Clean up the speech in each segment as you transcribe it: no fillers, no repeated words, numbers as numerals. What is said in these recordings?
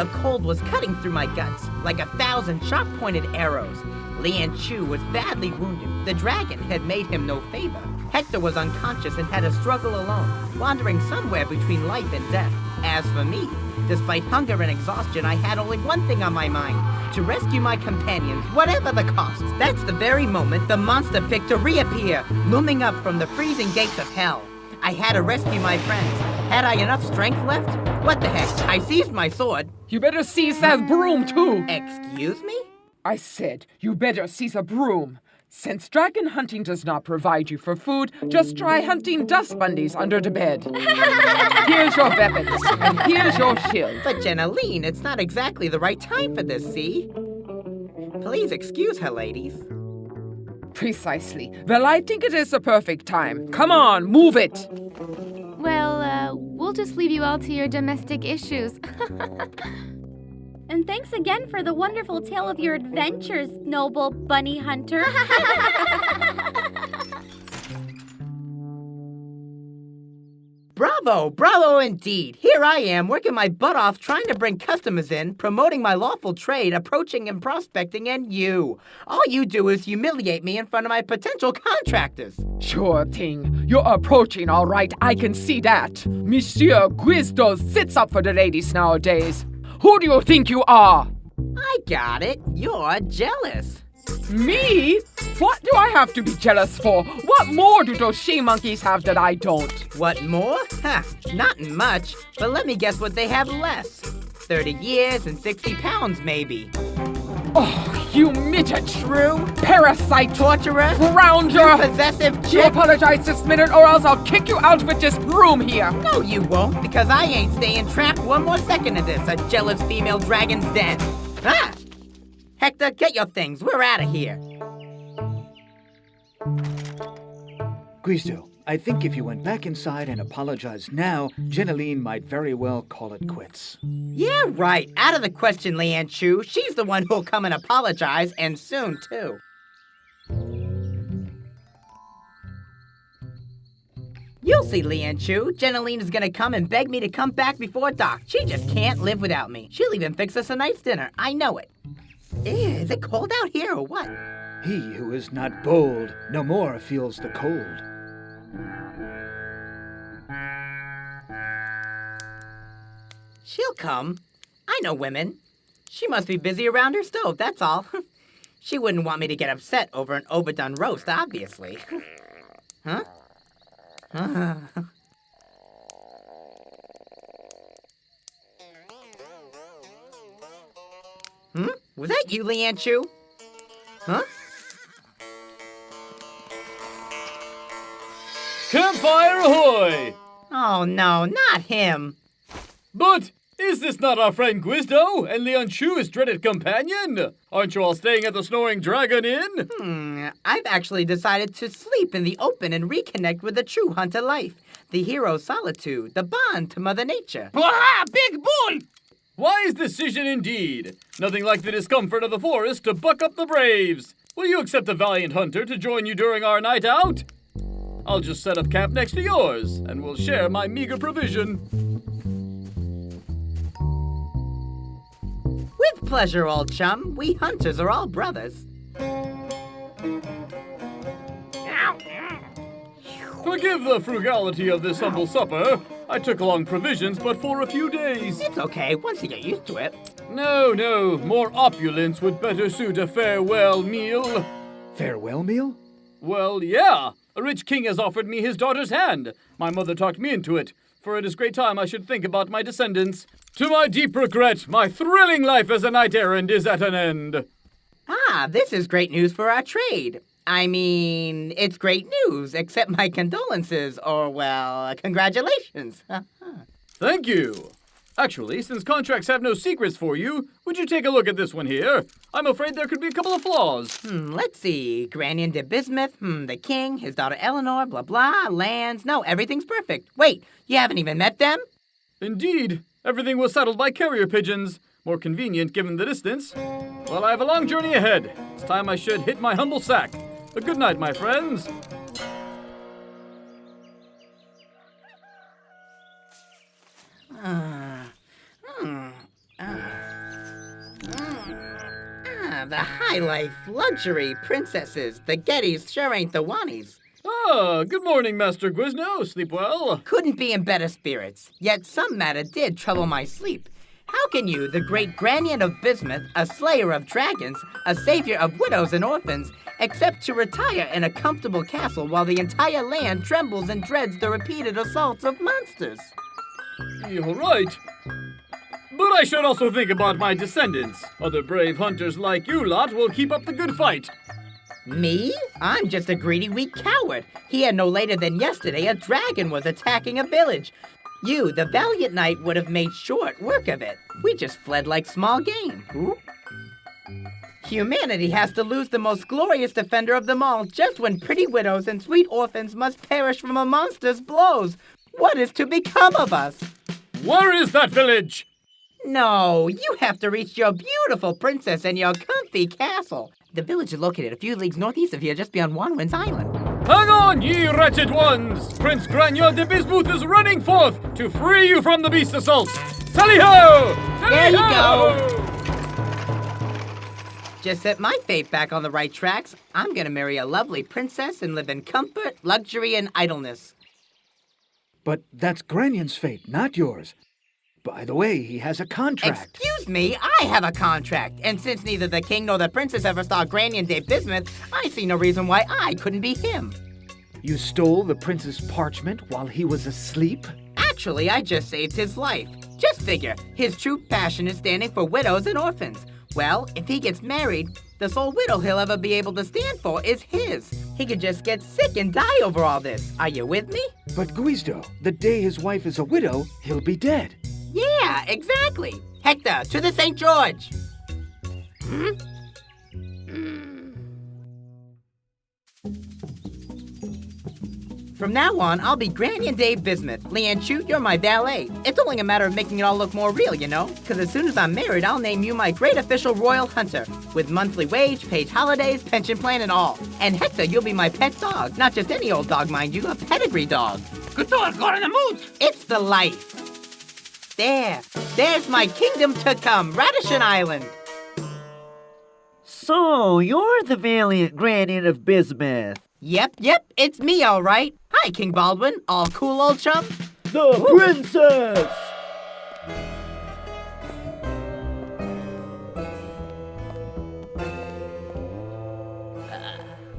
The cold was cutting through my guts like 1,000 sharp-pointed arrows. Lian Chu was badly wounded. The dragon had made him no favor. Hector was unconscious and had to struggle alone, wandering somewhere between life and death. As for me, despite hunger and exhaustion, I had only one thing on my mind: to rescue my companions, whatever the cost. That's the very moment the monster picked to reappear, looming up from the freezing gates of hell. I had to rescue my friends. Had I enough strength left? What the heck? I seized my sword. You better seize that broom, too. Excuse me? I said, you better seize a broom. Since dragon hunting does not provide you for food, just try hunting dust bunnies under the bed. Here's your weapons, and here's your shield. But Jeanneline, it's not exactly the right time for this, see? Please excuse her, ladies. Precisely. Well, I think it is the perfect time. Come on, move it. Well, we'll just leave you all to your domestic issues. And thanks again for the wonderful tale of your adventures, noble bunny hunter. Bravo, bravo indeed. Here I am, working my butt off trying to bring customers in, promoting my lawful trade, approaching and prospecting, and you. All you do is humiliate me in front of my potential contractors. Sure thing. You're approaching all right, I can see that. Monsieur Gwizdo sits up for the ladies nowadays. Who do you think you are? I got it. You're jealous. Me? What do I have to be jealous for? What more do those she-monkeys have that I don't? What more? Ha, not much, but let me guess what they have less. 30 years and 60 pounds, maybe. Oh, you midget! True? Parasite! Torturer? Grounder! Possessive You chick? apologize this minute or else I'll kick you out with this broom here! No, you won't, because I ain't staying trapped one more second in this, a jealous female dragon's den. Ah! Hector, get your things. We're out of here. Gwizdo, I think if you went back inside and apologized now, Jeanneline might very well call it quits. Yeah, right. Out of the question, Lian Chu. She's the one who'll come and apologize, and soon, too. You'll see, Lian Chu. Jeanneline is gonna come and beg me to come back before dark. She just can't live without me. She'll even fix us a nice dinner. I know it. Is it cold out here or what? He who is not bold no more feels the cold. She'll come. I know women. She must be busy around her stove, that's all. She wouldn't want me to get upset over an overdone roast, obviously. Huh? Was that you, Lian Chu? Huh? Campfire ahoy! Oh, no, not him. But is this not our friend Gwizdo and Lian Chu, his dreaded companion? Aren't you all staying at the Snoring Dragon Inn? I've actually decided to sleep in the open and reconnect with the true hunter life. The hero's solitude, the bond to Mother Nature. Blah! Big bull! Wise decision indeed. Nothing like the discomfort of the forest to buck up the braves. Will you accept a valiant hunter to join you during our night out? I'll just set up camp next to yours, and we'll share my meager provision. With pleasure, old chum. We hunters are all brothers. Forgive the frugality of this humble supper. I took along provisions, but for a few days. It's okay, once you get used to it. No, more opulence would better suit a farewell meal. Farewell meal? Well, yeah. A rich king has offered me his daughter's hand. My mother talked me into it, for it is great time I should think about my descendants. To my deep regret, my thrilling life as a knight-errant is at an end. Ah, this is great news for our trade. I mean, it's great news, except my condolences, or, well, congratulations. Thank you. Actually, since contracts have no secrets for you, would you take a look at this one here? I'm afraid there could be a couple of flaws. Let's see. Granion de Bismuth, the king, his daughter Alienor, blah, blah, lands. No, everything's perfect. Wait, you haven't even met them? Indeed. Everything was settled by carrier pigeons. More convenient given the distance. Well, I have a long journey ahead. It's time I should hit my humble sack. A good night, my friends. the high life, luxury, princesses. The Gettys sure ain't the wannies. Ah, good morning, Master Gwizdo. Sleep well? Couldn't be in better spirits, yet some matter did trouble my sleep. How can you, the great Granion of Bismuth, a slayer of dragons, a savior of widows and orphans, accept to retire in a comfortable castle while the entire land trembles and dreads the repeated assaults of monsters? You're right. But I should also think about my descendants. Other brave hunters like you lot will keep up the good fight. Me? I'm just a greedy, weak coward. Here no later than yesterday, a dragon was attacking a village. You, the valiant knight, would have made short work of it. We just fled like small game. Ooh. Humanity has to lose the most glorious defender of them all just when pretty widows and sweet orphans must perish from a monster's blows. What is to become of us? Where is that village? No, you have to reach your beautiful princess and your comfy castle. The village is located a few leagues northeast of here, just beyond Wanwin's Island. Hang on, ye wretched ones! Prince Granion de Bismuth is running forth to free you from the beast assaults! Tally-ho! There you Tally-ho! Just set my fate back on the right tracks. I'm gonna marry a lovely princess and live in comfort, luxury, and idleness. But that's Granion's fate, not yours. By the way, he has a contract. Excuse me, I have a contract. And since neither the king nor the princess ever saw Granion de Bismuth, I see no reason why I couldn't be him. You stole the prince's parchment while he was asleep? Actually, I just saved his life. Just figure, his true passion is standing for widows and orphans. Well, if he gets married, the sole widow he'll ever be able to stand for is his. He could just get sick and die over all this. Are you with me? But Gwizdo, the day his wife is a widow, he'll be dead. Yeah, exactly. Hector, to the St. George. From now on, I'll be Granion de Bismuth. Leanne Chu, you're my valet. It's only a matter of making it all look more real, you know? Because as soon as I'm married, I'll name you my great official royal hunter. With monthly wage, paid holidays, pension plan, and all. And Hector, you'll be my pet dog. Not just any old dog, mind you, a pedigree dog. Good dog, got in the mood. It's the life. There's my kingdom to come, Radishon Island. So, you're the valiant Granion of Bismuth. Yep, it's me, all right. Hi, King Baldwin, all cool, old chum? The princess!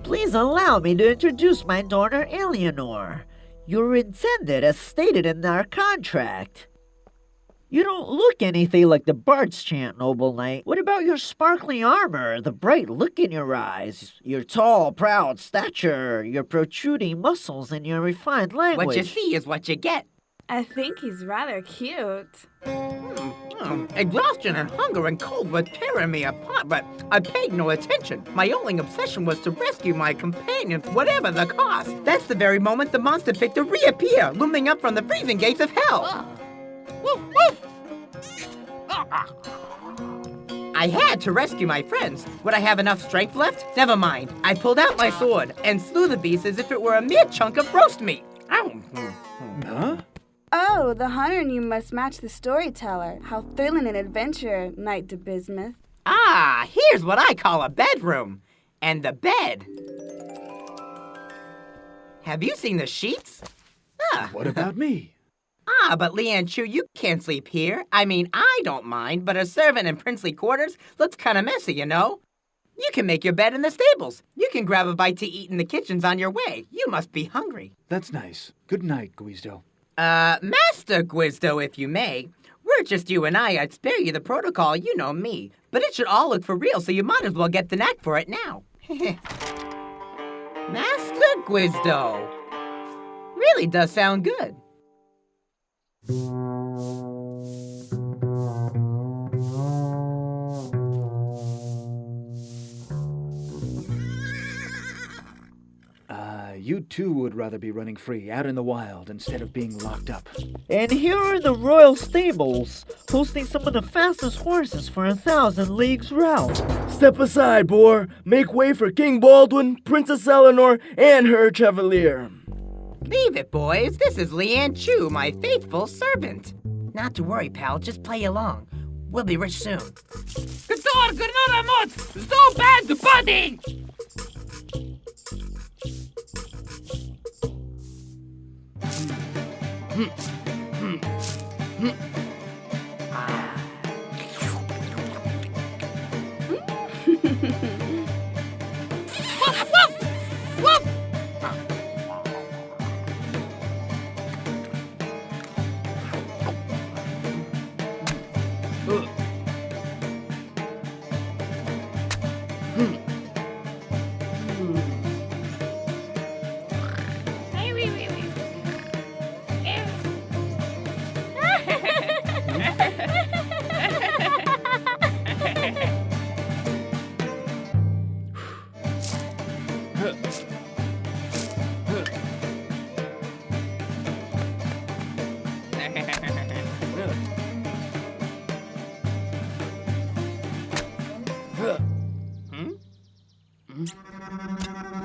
Please allow me to introduce my daughter, Alienor. You're intended as stated in our contract. You don't look anything like the Bard's chant, noble knight. What about your sparkling armor, the bright look in your eyes, your tall, proud stature, your protruding muscles, and your refined language? What you see is what you get. I think he's rather cute. Exhaustion and hunger and cold were tearing me apart, but I paid no attention. My only obsession was to rescue my companions, whatever the cost. That's the very moment the monster picked to reappear, looming up from the freezing gates of hell. Woof, woof. I had to rescue my friends. Would I have enough strength left? Never mind. I pulled out my sword and slew the beast as if it were a mere chunk of roast meat. Ow. Huh? Oh, the hunter and you must match the storyteller. How thrilling an adventure, Knight de Bismuth. Ah, here's what I call a bedroom. And the bed. Have you seen the sheets? What about me? But Leanne Chu, you can't sleep here. I mean, I don't mind, but a servant in princely quarters looks kind of messy, you know? You can make your bed in the stables. You can grab a bite to eat in the kitchens on your way. You must be hungry. That's nice. Good night, Gwizdo. Master Gwizdo, if you may. We're just you and I'd spare you the protocol, you know me. But it should all look for real, so you might as well get the knack for it now. Master Gwizdo. Really does sound good. You too would rather be running free, out in the wild, instead of being locked up. And here are the royal stables, hosting some of the fastest horses for 1,000 leagues route. Step aside, boar. Make way for King Baldwin, Princess Alienor, and her Chevalier. Leave it, boys. This is Leanne Chu, my faithful servant. Not to worry, pal. Just play along. We'll be rich soon. G'dor, g'nor, so bad, buddy!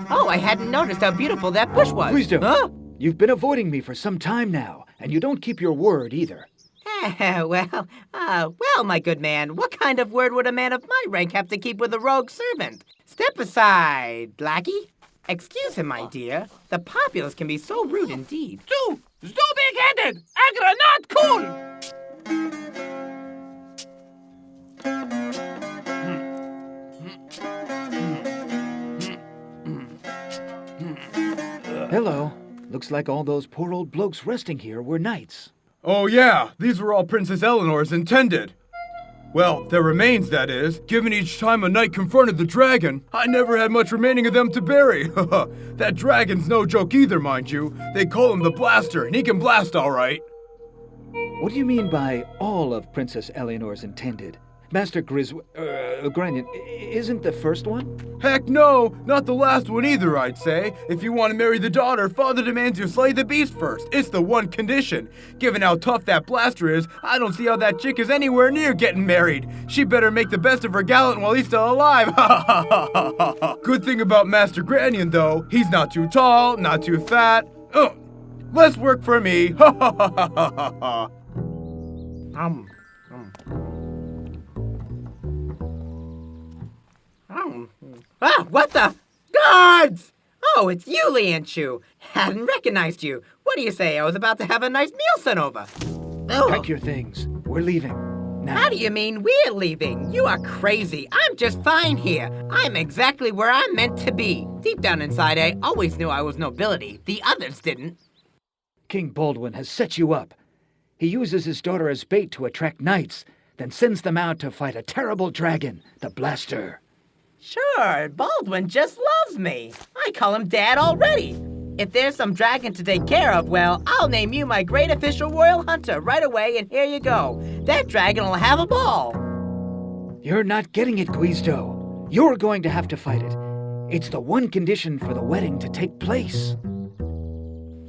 Oh, I hadn't noticed how beautiful that bush was. Gwizdo, Huh? you've been avoiding me for some time now, and you don't keep your word either. Well, my good man, what kind of word would a man of my rank have to keep with a rogue servant? Step aside, lackey. Excuse him, my dear. The populace can be so rude indeed. So big-headed! Agra not cool! Hello. Looks like all those poor old blokes resting here were knights. Oh yeah, these were all Princess Eleanor's intended. Well, their remains, that is. Given each time a knight confronted the dragon, I never had much remaining of them to bury. That dragon's no joke either, mind you. They call him the Blaster, and he can blast all right. What do you mean by all of Princess Eleanor's intended? Master Granion, isn't the first one? Heck no, not the last one either, I'd say. If you want to marry the daughter, father demands you slay the beast first. It's the one condition. Given how tough that Blaster is, I don't see how that chick is anywhere near getting married. She better make the best of her gallant while he's still alive. Good thing about Master Granion, though, he's not too tall, not too fat. Less work for me. Ah, what the? Guards! Oh, it's you, Lian-Chu. Hadn't recognized you. What do you say? I was about to have a nice meal sent over. Oh. Pack your things. We're leaving. Now. How do you mean we're leaving? You are crazy. I'm just fine here. I'm exactly where I'm meant to be. Deep down inside, I always knew I was nobility. The others didn't. King Baldwin has set you up. He uses his daughter as bait to attract knights, then sends them out to fight a terrible dragon, the Blaster. Sure, Baldwin just loves me. I call him Dad already. If there's some dragon to take care of, well, I'll name you my great official royal hunter right away, and here you go. That dragon will have a ball. You're not getting it, Gwizdo. You're going to have to fight it. It's the one condition for the wedding to take place.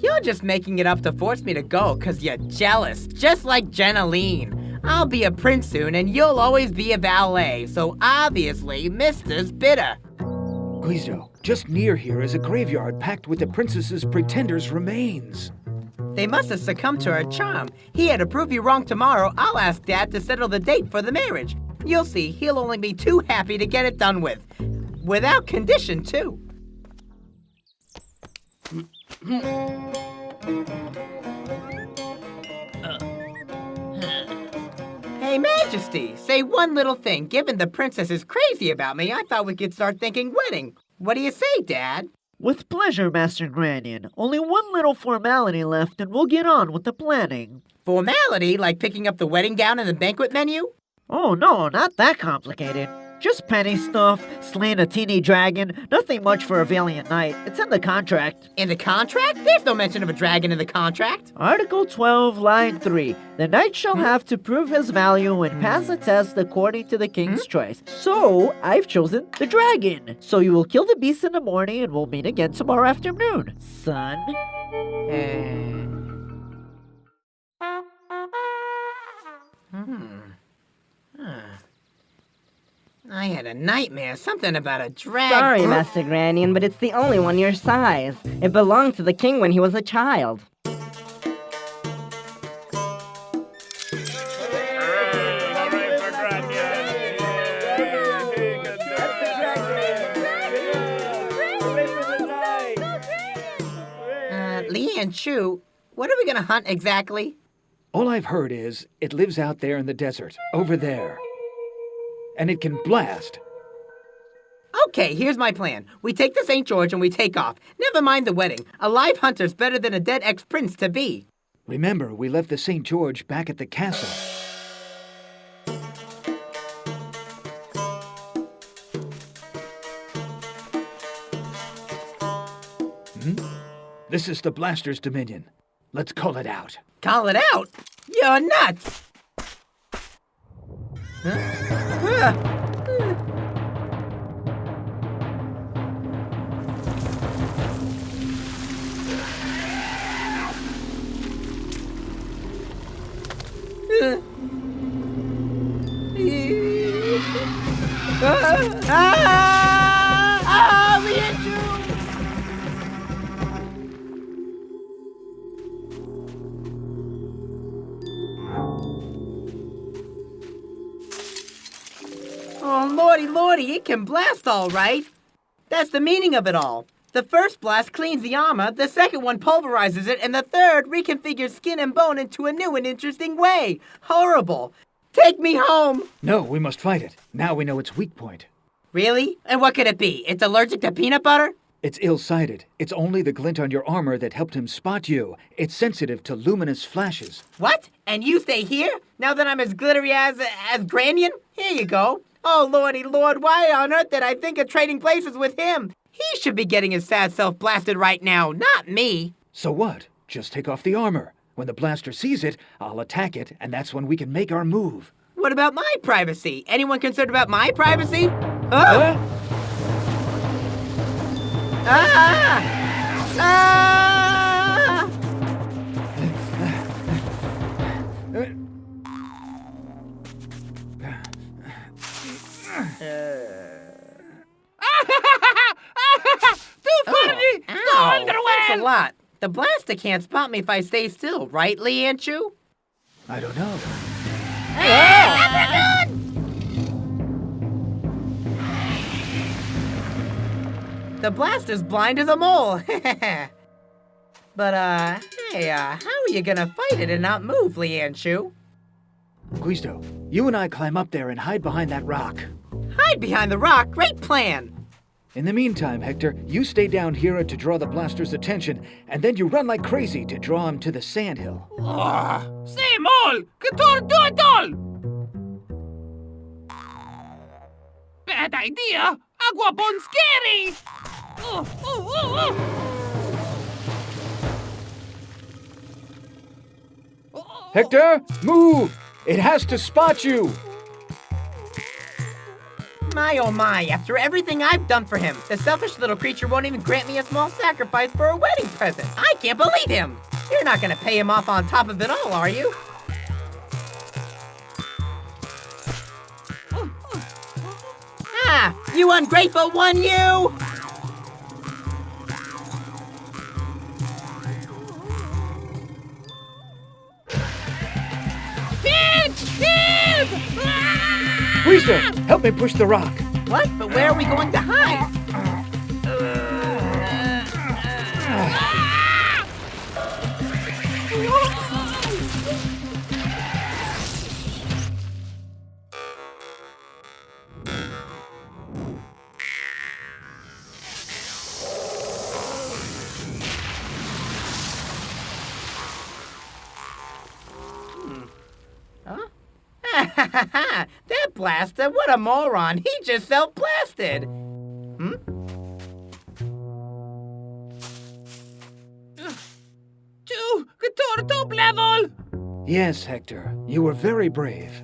You're just making it up to force me to go because you're jealous, just like Jeanneline. I'll be a prince soon, and you'll always be a valet, so obviously, Mister's bitter. Gwizdo, just near here is a graveyard packed with the princess's pretender's remains. They must have succumbed to her charm. Here, to prove you wrong tomorrow, I'll ask Dad to settle the date for the marriage. You'll see, he'll only be too happy to get it done with. Without condition, too. Hey, Majesty, say one little thing. Given the princess is crazy about me, I thought we could start thinking wedding. What do you say, Dad? With pleasure, Master Granion. Only one little formality left and we'll get on with the planning. Formality, like picking up the wedding gown and the banquet menu? Oh, no, not that complicated. Just petty stuff, slaying a teeny dragon, nothing much for a valiant knight. It's in the contract. In the contract? There's no mention of a dragon in the contract. Article 12, line 3. The knight shall have to prove his value and pass a test according to the king's choice. So, I've chosen the dragon. So you will kill the beast in the morning and we'll meet again tomorrow afternoon, son. I had a nightmare, something about a dragon. Sorry, Master Granion, but it's the only one your size. It belonged to the king when he was a child. Lian Chu, what are we gonna hunt exactly? All I've heard is it lives out there in the desert, over there. And it can blast. Okay, here's my plan. We take the St. George and we take off. Never mind the wedding. A live hunter's better than a dead ex-prince to be. Remember, we left the St. George back at the castle. This is the Blaster's dominion. Let's call it out. Call it out? You're nuts! Oh, lordy, it can blast all right. That's the meaning of it all. The first blast cleans the armor, the second one pulverizes it, and the third reconfigures skin and bone into a new and interesting way. Horrible. Take me home. No, we must fight it. Now we know its weak point. Really? And what could it be? It's allergic to peanut butter? It's ill-sighted. It's only the glint on your armor that helped him spot you. It's sensitive to luminous flashes. What? And you stay here? Now that I'm as glittery as Granion? Here you go. Oh, lordy lord, why on earth did I think of trading places with him? He should be getting his sad self blasted right now, not me. So what? Just take off the armor. When the blaster sees it, I'll attack it, and that's when we can make our move. What about my privacy? Anyone concerned about my privacy? Oh! Ah! Ah! Too funny! Ow, thanks a lot. The blaster can't spot me if I stay still, right, Lian Chu? I don't know. The blaster's blind as a mole. But, hey, how are you gonna fight it and not move, Lian Chu? Gwizdo, you and I climb up there and hide behind that rock. Hide behind the rock? Great plan! In the meantime, Hector, you stay down here to draw the blaster's attention, and then you run like crazy to draw him to the sandhill. Say, Mole! Couture do it all! Bad idea! Aguabon scary! Hector, move! It has to spot you! My oh my, after everything I've done for him, the selfish little creature won't even grant me a small sacrifice for a wedding present. I can't believe him! You're not gonna pay him off on top of it all, are you? Ah, you ungrateful one, you! Gwizdo, help me push the rock. What? But where are we going to hide? That blaster, what a moron. He just self-blasted. Couture top level! Yes, Hector, you were very brave.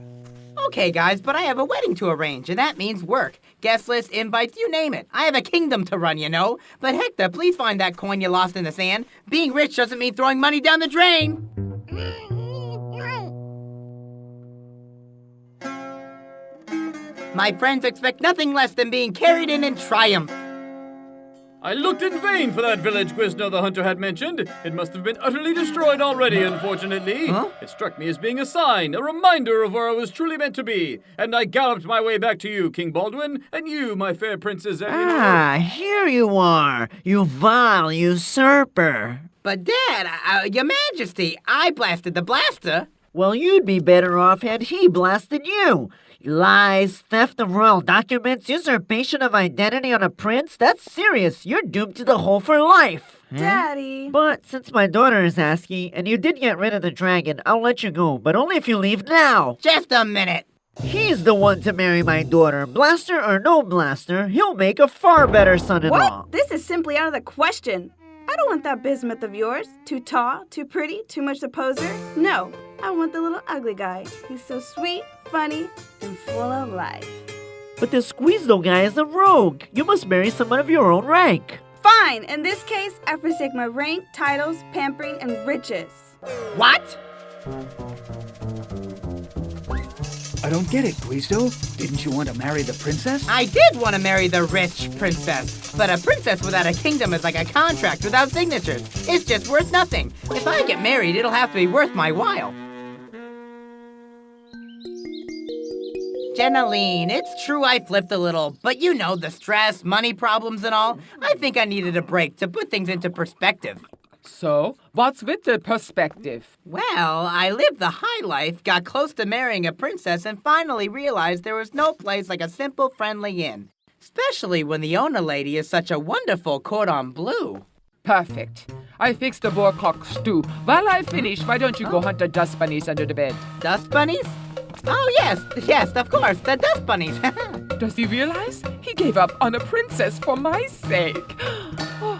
Okay, guys, but I have a wedding to arrange, and that means work. Guest list, invites, you name it. I have a kingdom to run, you know. But Hector, please find that coin you lost in the sand. Being rich doesn't mean throwing money down the drain. My friends expect nothing less than being carried in triumph. I looked in vain for that village Gwizdo the hunter had mentioned. It must have been utterly destroyed already, unfortunately. Huh? It struck me as being a sign, a reminder of where I was truly meant to be. And I galloped my way back to you, King Baldwin, and you, my fair Princess Alienor. Ah, here you are, you vile usurper. But Dad, Your Majesty, I blasted the blaster. Well, you'd be better off had he blasted you. Lies, theft of royal documents, usurpation of identity on a prince, that's serious. You're doomed to the hole for life. Daddy. But since my daughter is asking, and you did get rid of the dragon, I'll let you go, but only if you leave now. Just a minute. He's the one to marry my daughter. Blaster or no blaster, he'll make a far better son-in-law. What? This is simply out of the question. I don't want that bismuth of yours. Too tall, too pretty, too much a poser. No, I want the little ugly guy. He's so sweet, funny, and full of life. But this Gwizdo guy is a rogue. You must marry someone of your own rank. Fine. In this case, I forsake my rank, titles, pampering, and riches. What? I don't get it, Gwizdo. Didn't you want to marry the princess? I did want to marry the rich princess, but a princess without a kingdom is like a contract without signatures. It's just worth nothing. If I get married, it'll have to be worth my while. Jeanneline, it's true I flipped a little, but you know, the stress, money problems and all. I think I needed a break to put things into perspective. So, what's with the perspective? Well, I lived the high life, got close to marrying a princess, and finally realized there was no place like a simple, friendly inn. Especially when the owner lady is such a wonderful cordon bleu. Perfect. I fixed the boarcock stew. While I finish, why don't you go hunt the dust bunnies under the bed? Dust bunnies? Oh, yes, of course, the dust bunnies. Does he realize? He gave up on a princess for my sake. Oh,